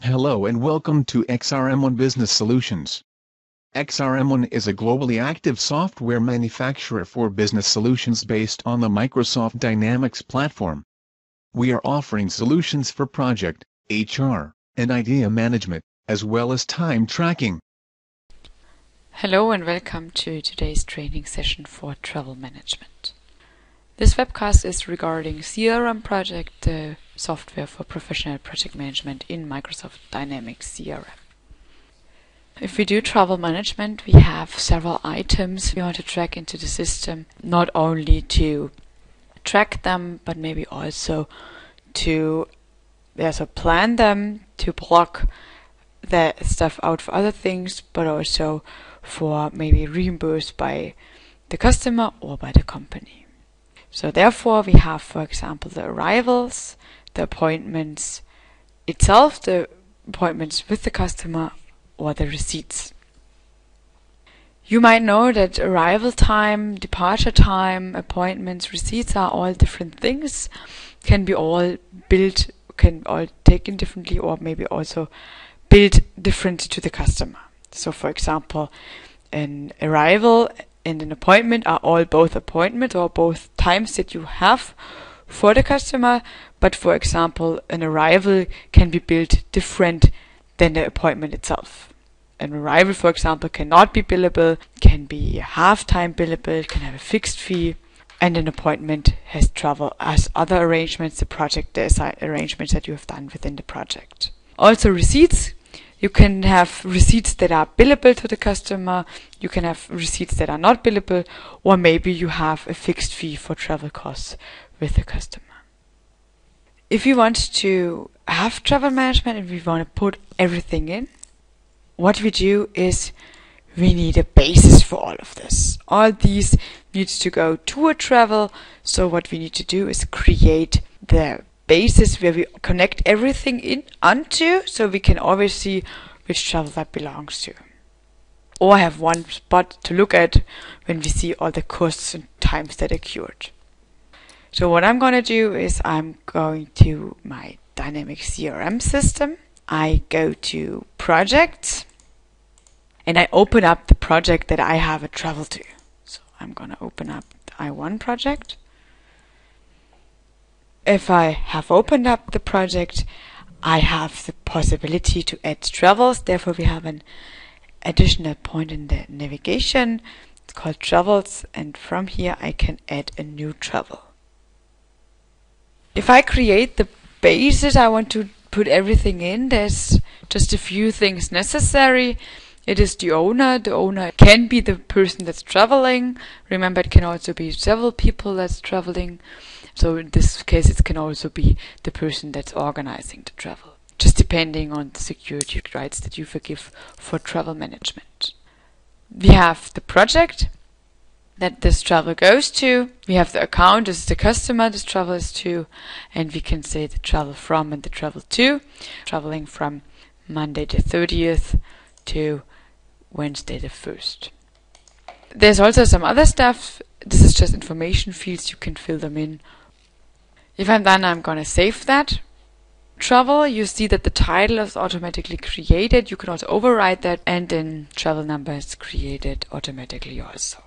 Hello and welcome to XRM1 Business Solutions. XRM1 is a globally active software manufacturer for business solutions based on the Microsoft Dynamics platform. We are offering solutions for project, HR, and idea management, as well as time tracking. Hello and welcome to today's training session for travel management. This webcast is regarding CRM-Project, the software for professional project management in Microsoft Dynamics CRM. If we do travel management, we have several items we want to track into the system, not only to track them, but maybe also to plan them, to block the stuff out for other things, but also for maybe reimbursed by the customer or by the company. So therefore we have, for example, the arrivals, the appointments itself, the appointments with the customer, or the receipts. You might know that arrival time, departure time, appointments, receipts are all different things, can be all built, can all taken differently, or maybe also built different to the customer. So for example, an arrival and an appointment are all both appointments or both times that you have for the customer, but for example, an arrival can be built different than the appointment itself. An arrival, for example, cannot be billable, can be half-time billable, can have a fixed fee, and an appointment has travel as other arrangements, the project arrangements that you have done within the project. Also receipts. You can have receipts that are billable to the customer, you can have receipts that are not billable, or maybe you have a fixed fee for travel costs with the customer. If you want to have travel management and we want to put everything in, what we do is we need a basis for all of this. All these needs to go to a travel, so what we need to do is create the basis where we connect everything in onto, so we can always see which travel that belongs to, or have one spot to look at when we see all the costs and times that occurred. So what I'm going to do is I'm going to my Dynamics CRM system. I go to projects and I open up the project that I have a travel to. So I'm going to open up the I1 project. If I have opened up the project, I have the possibility to add travels. Therefore, we have an additional point in the navigation. It's called travels, and from here I can add a new travel. If I create the basis I want to put everything in, there's just a few things necessary. It is the owner. The owner can be the person that's traveling. Remember, it can also be several people that's traveling. So in this case, it can also be the person that's organizing the travel, just depending on the security rights that you give for travel management. We have the project that this travel goes to. We have the account, this is the customer this travel is to, and we can say the travel from and the travel to, traveling from Monday the 30th to Wednesday the 1st. There's also some other stuff. This is just information fields, you can fill them in. If I'm done, I'm going to save that travel. You see that the title is automatically created. You can also override that, and then travel number is created automatically also.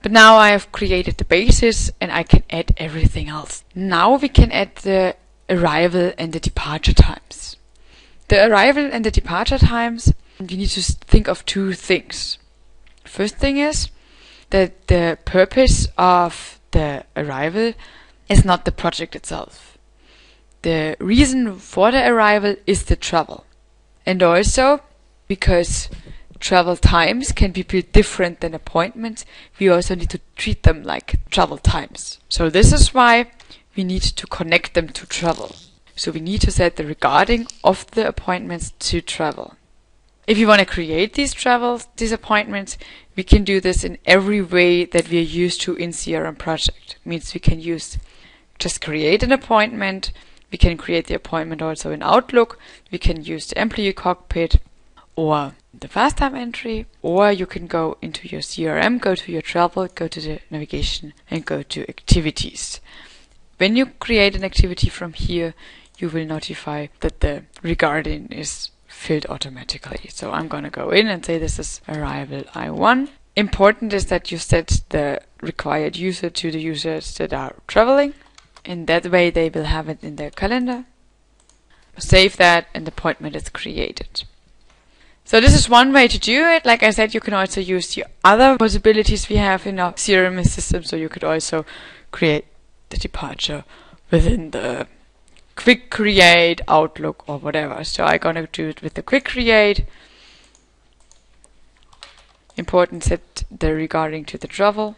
But now I have created the basis and I can add everything else. Now we can add the arrival and the departure times. The arrival and the departure times, we need to think of two things. First thing is that the purpose of the arrival is not the project itself. The reason for the arrival is the travel. And also, because travel times can be built different than appointments, we also need to treat them like travel times. So this is why we need to connect them to travel. So we need to set the regarding of the appointments to travel. If you want to create these travels, these appointments, we can do this in every way that we are used to in CRM-Project. Means we can just create an appointment. We can create the appointment also in Outlook. We can use the employee cockpit or the fast time entry, or you can go into your CRM, go to your travel, go to the navigation and go to activities. When you create an activity from here, you will notify that the regarding is filled automatically. So I'm going to go in and say this is arrival I1. Important is that you set the required user to the users that are traveling. In that way they will have it in their calendar. Save that and the appointment is created. So this is one way to do it. Like I said, you can also use the other possibilities we have in our CRM system. So you could also create the departure within the quick create, Outlook or whatever. So I'm gonna do it with the quick create. Important, set the regarding to the travel.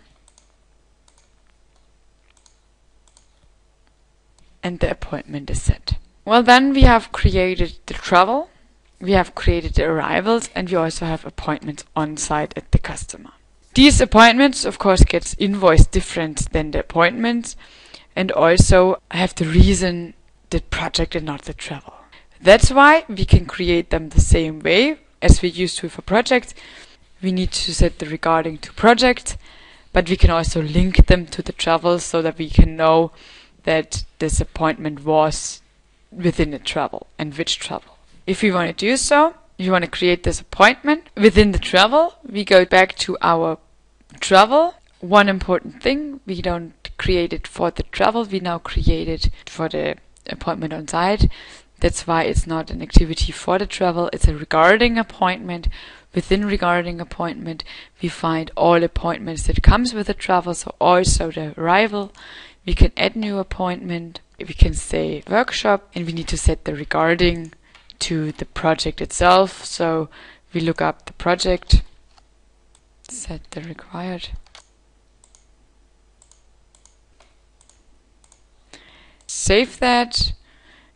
And the appointment is set. Well, then we have created the travel, we have created the arrivals, and we also have appointments on site at the customer. These appointments, of course, get invoiced different than the appointments, and also have the reason the project and not the travel. That's why we can create them the same way as we used to for projects. We need to set the regarding to project, but we can also link them to the travel so that we can know that this appointment was within the travel and which travel. If we want to do so, if you want to create this appointment within the travel, we go back to our travel. One important thing, we don't create it for the travel, we now create it for the appointment on site. That's why it's not an activity for the travel, it's a regarding appointment. Within regarding appointment, we find all appointments that comes with the travel, so also the arrival. We can add new appointment, we can say workshop, and we need to set the regarding to the project itself. So we look up the project, set the required, save that,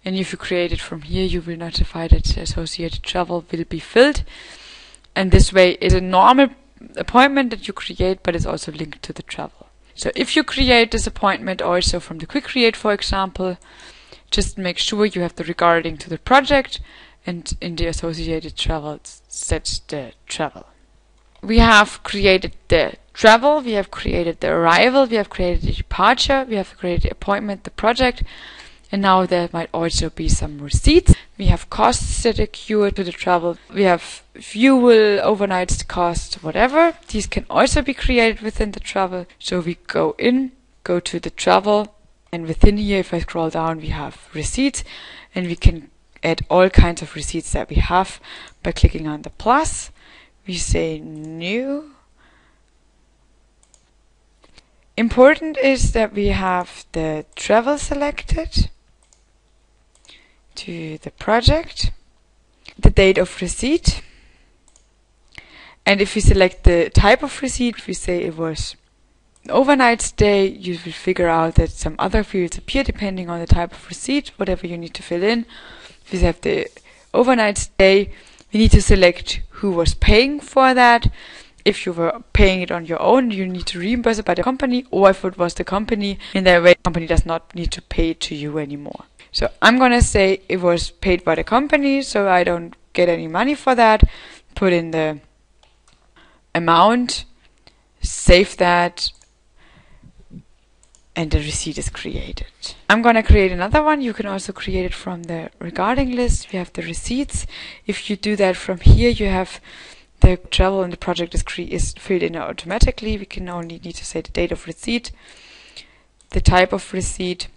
and if you create it from here, you will notify that the associated travel will be filled. And this way is a normal appointment that you create, but it's also linked to the travel. So if you create this appointment also from the quick create, for example, just make sure you have the regarding to the project, and in the associated travel set the travel. We have created the travel, we have created the arrival, we have created the departure, we have created the appointment, the project, and now there might also be some receipts. We have costs that accrue to the travel. We have fuel, overnight cost, whatever. These can also be created within the travel. So we go in, go to the travel, and within here, if I scroll down, we have receipts, and we can add all kinds of receipts that we have by clicking on the plus. We say new. Important is that we have the travel selected to the project, the date of receipt, and if we select the type of receipt, if we say it was an overnight stay, you will figure out that some other fields appear depending on the type of receipt, whatever you need to fill in. If we have the overnight stay, we need to select who was paying for that. If you were paying it on your own, you need to reimburse it by the company, or if it was the company, in that way the company does not need to pay it to you anymore. So I'm gonna say it was paid by the company, so I don't get any money for that. Put in the amount, save that, and the receipt is created. I'm gonna create another one. You can also create it from the regarding list. We have the receipts. If you do that from here, you have the travel and the project is filled in automatically. We can only need to say the date of receipt, the type of receipt,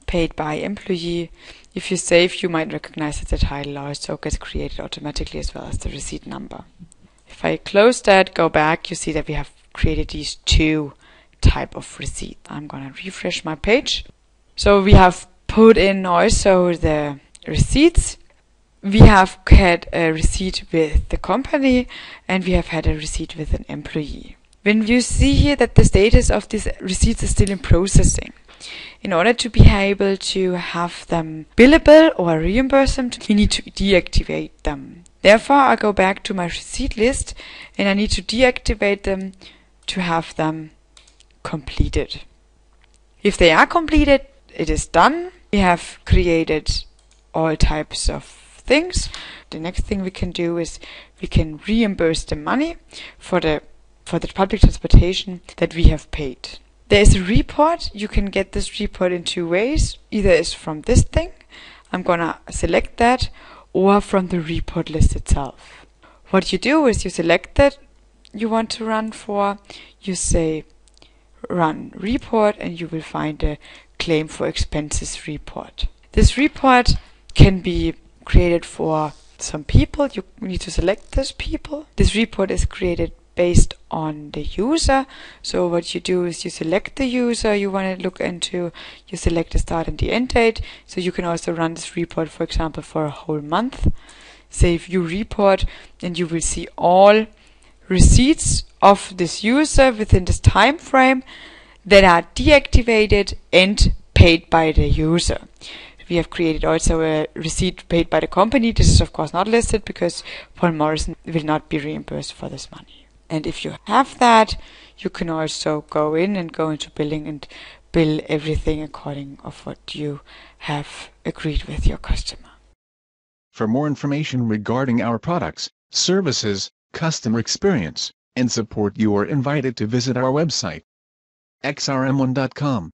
paid by employee. If you save, you might recognize that the title also gets created automatically as well as the receipt number. If I close that, go back, you see that we have created these two type of receipt. I'm gonna refresh my page. So we have put in also the receipts. We have had a receipt with the company, and we have had a receipt with an employee. When you see here that the status of these receipts is still in processing, in order to be able to have them billable or reimburse them, we need to deactivate them. Therefore, I go back to my receipt list and I need to deactivate them to have them completed. If they are completed, it is done. We have created all types of things. The next thing we can do is we can reimburse the money for the public transportation that we have paid. There's a report. You can get this report in two ways. Either it's from this thing, I'm gonna select that, or from the report list itself. What you do is you select that you want to run for, you say run report, and you will find a claim for expenses report. This report can be created for some people. You need to select those people. This report is created based on the user. So what you do is you select the user you want to look into, you select the start and the end date. So you can also run this report, for example, for a whole month. Say view report, and you will see all receipts of this user within this time frame that are deactivated and paid by the user. We have created also a receipt paid by the company. This is of course not listed because Paul Morrison will not be reimbursed for this money. And if you have that, you can also go into billing and bill everything according of what you have agreed with your customer. For more information regarding our products, services, customer experience, and support, you are invited to visit our website, xrm1.com.